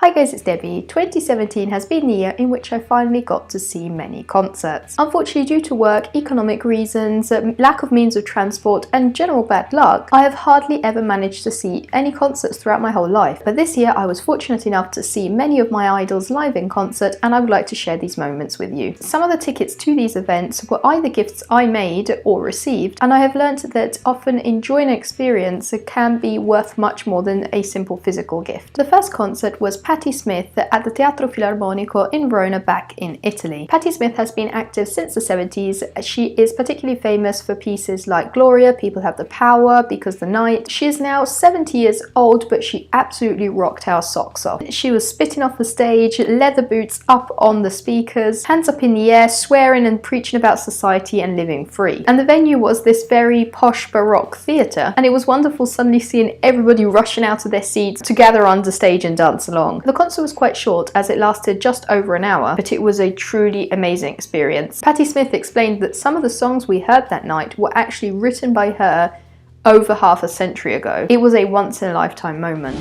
Hi guys, it's Debbie. 2017 has been the year in which I finally got to see many concerts. Unfortunately, due to work, economic reasons, lack of means of transport and general bad luck, I have hardly ever managed to see any concerts throughout my whole life. But this year I was fortunate enough to see many of my idols live in concert, and I would like to share these moments with you. Some of the tickets to these events were either gifts I made or received, and I have learned that often enjoying an experience can be worth much more than a simple physical gift. The first concert was Patti Smith at the Teatro Filarmonico in Verona back in Italy. Patti Smith has been active since the 70s. She is particularly famous for pieces like Gloria, People Have the Power, Because the Night. She is now 70 years old, but she absolutely rocked our socks off. She was spitting off the stage, leather boots up on the speakers, hands up in the air, swearing and preaching about society and living free. And the venue was this very posh Baroque theatre, and it was wonderful suddenly seeing everybody rushing out of their seats to gather under stage and dance along. The concert was quite short as it lasted just over an hour, but it was a truly amazing experience. Patti Smith explained that some of the songs we heard that night were actually written by her over half a century ago. It was a once-in-a-lifetime moment.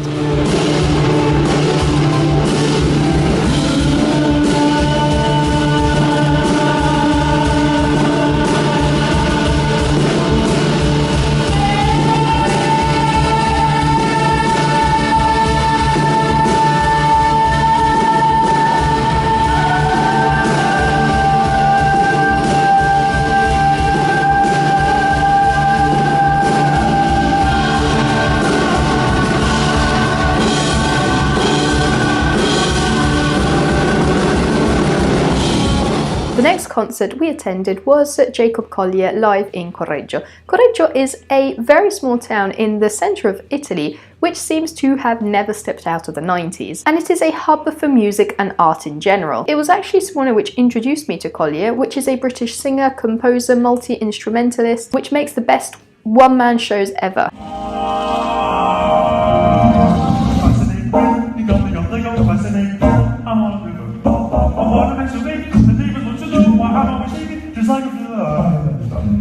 The next concert we attended was Jacob Collier live in Correggio. Correggio is a very small town in the centre of Italy, which seems to have never stepped out of the 90s, and it is a hub for music and art in general. It was actually Simona which introduced me to Collier, which is a British singer, composer, multi-instrumentalist, which makes the best one-man shows ever.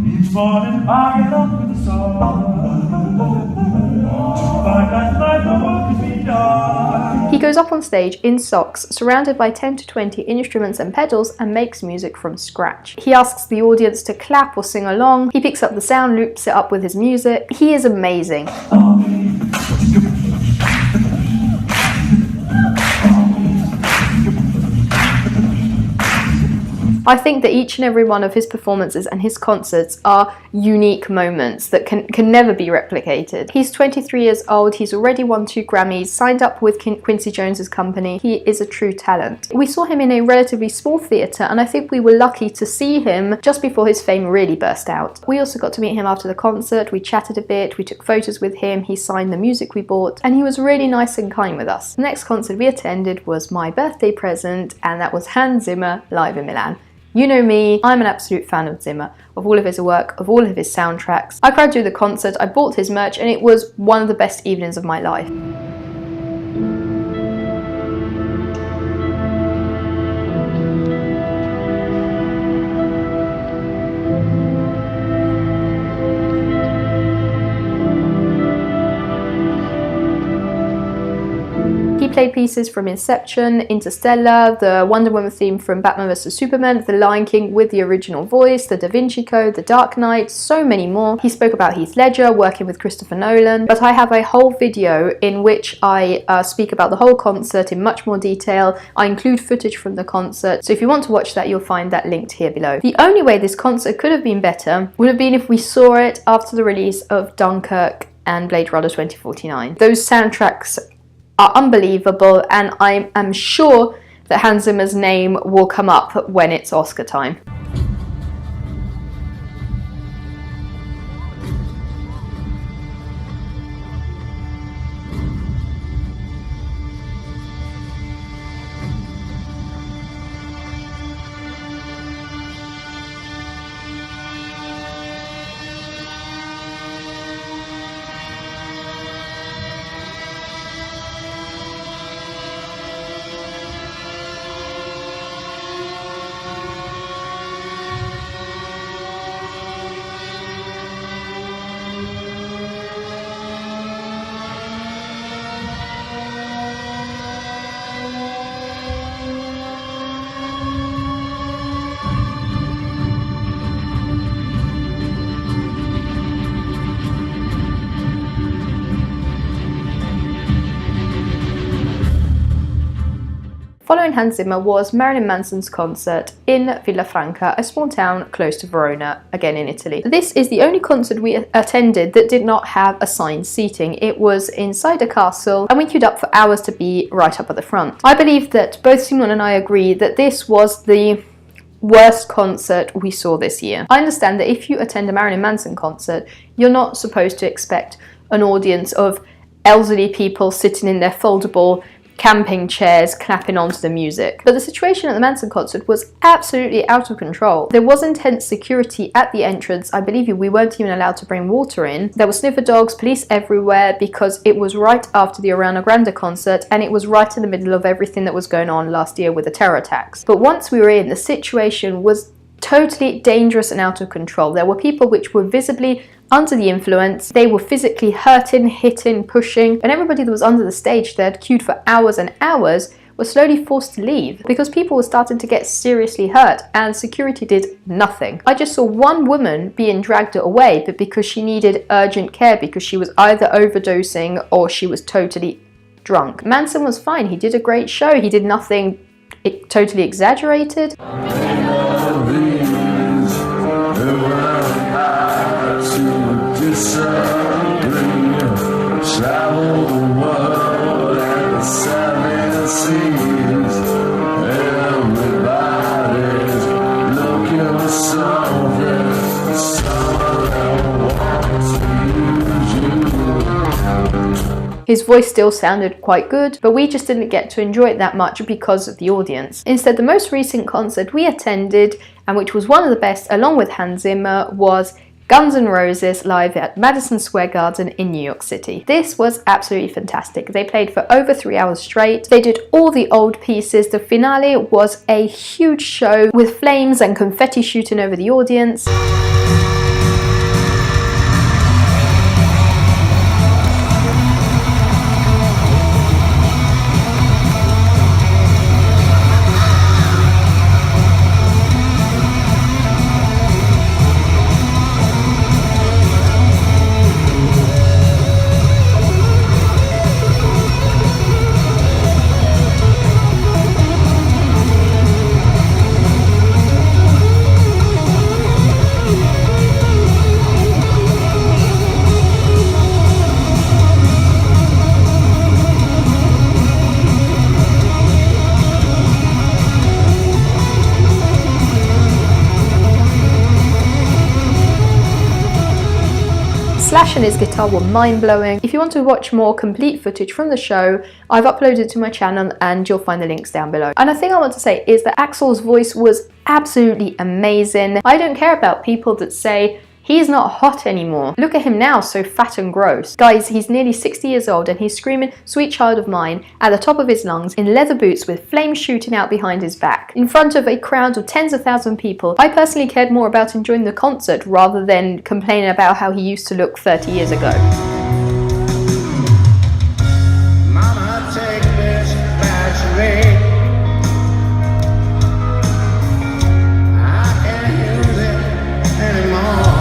Each morning I get up with the sun. He goes up on stage in socks, surrounded by 10 to 20 instruments and pedals, and makes music from scratch. He asks the audience to clap or sing along. He picks up the sound, loops it up with his music. He is amazing. I think that each and every one of his performances and his concerts are unique moments that can never be replicated. He's 23 years old, he's already won 2 Grammys, signed up with Quincy Jones's company. He is a true talent. We saw him in a relatively small theatre, and I think we were lucky to see him just before his fame really burst out. We also got to meet him after the concert, we chatted a bit, we took photos with him, he signed the music we bought, and he was really nice and kind with us. The next concert we attended was my birthday present, and that was Hans Zimmer live in Milan. You know me, I'm an absolute fan of Zimmer, of all of his work, of all of his soundtracks. I cried through the concert, I bought his merch, and it was one of the best evenings of my life. He played pieces from Inception, Interstellar, the Wonder Woman theme from Batman vs Superman, The Lion King with the original voice, the Da Vinci Code, The Dark Knight, so many more. He spoke about Heath Ledger, working with Christopher Nolan, but I have a whole video in which I speak about the whole concert in much more detail. I include footage from the concert, so if you want to watch that, you'll find that linked here below. The only way this concert could have been better would have been if we saw it after the release of Dunkirk and Blade Runner 2049. Those soundtracks are unbelievable, and I am sure that Hans Zimmer's name will come up when it's Oscar time. Following Hans Zimmer was Marilyn Manson's concert in Villafranca, a small town close to Verona, again in Italy. This is the only concert we attended that did not have assigned seating. It was inside a castle and we queued up for hours to be right up at the front. I believe that both Simon and I agree that this was the worst concert we saw this year. I understand that if you attend a Marilyn Manson concert, you're not supposed to expect an audience of elderly people sitting in their foldable camping chairs clapping onto the music. But the situation at the Manson concert was absolutely out of control. There was intense security at the entrance. I believe we weren't even allowed to bring water in. There were sniffer dogs, police everywhere, because it was right after the Ariana Grande concert and it was right in the middle of everything that was going on last year with the terror attacks. But once we were in, the situation was totally dangerous and out of control. There were people which were visibly under the influence. They were physically hurting, hitting, pushing, and everybody that was under the stage that had queued for hours and hours was slowly forced to leave because people were starting to get seriously hurt and security did nothing. I just saw one woman being dragged away, but because she needed urgent care because she was either overdosing or she was totally drunk. Manson was fine. He did a great show. He did nothing totally exaggerated. His voice still sounded quite good, but we just didn't get to enjoy it that much because of the audience. Instead, the most recent concert we attended, and which was one of the best along with Hans Zimmer, was Guns N' Roses live at Madison Square Garden in New York City. This was absolutely fantastic. They played for over 3 hours straight. They did all the old pieces. The finale was a huge show with flames and confetti shooting over the audience. Slash and his guitar were mind-blowing. If you want to watch more complete footage from the show, I've uploaded to my channel and you'll find the links down below. And a thing I want to say is that Axl's voice was absolutely amazing. I don't care about people that say he's not hot anymore. Look at him now, so fat and gross. Guys, he's nearly 60 years old and he's screaming "Sweet Child of Mine" at the top of his lungs in leather boots with flames shooting out behind his back in front of a crowd of tens of thousands of people. I personally cared more about enjoying the concert rather than complaining about how he used to look 30 years ago. Mama, take this battery. I can't use it anymore.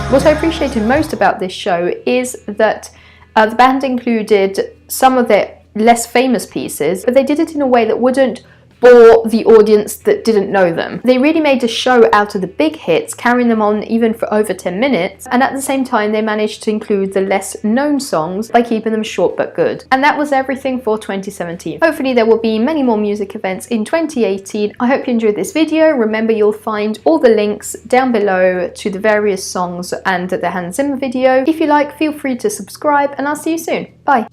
What I appreciated most about this show is that the band included some of their less famous pieces, but they did it in a way that wouldn't bore the audience that didn't know them. They really made a show out of the big hits, carrying them on even for over 10 minutes, and at the same time they managed to include the less known songs by keeping them short but good. And that was everything for 2017. Hopefully there will be many more music events in 2018. I hope you enjoyed this video. Remember, you'll find all the links down below to the various songs and the Hans Zimmer video. If you like, feel free to subscribe and I'll see you soon. Bye!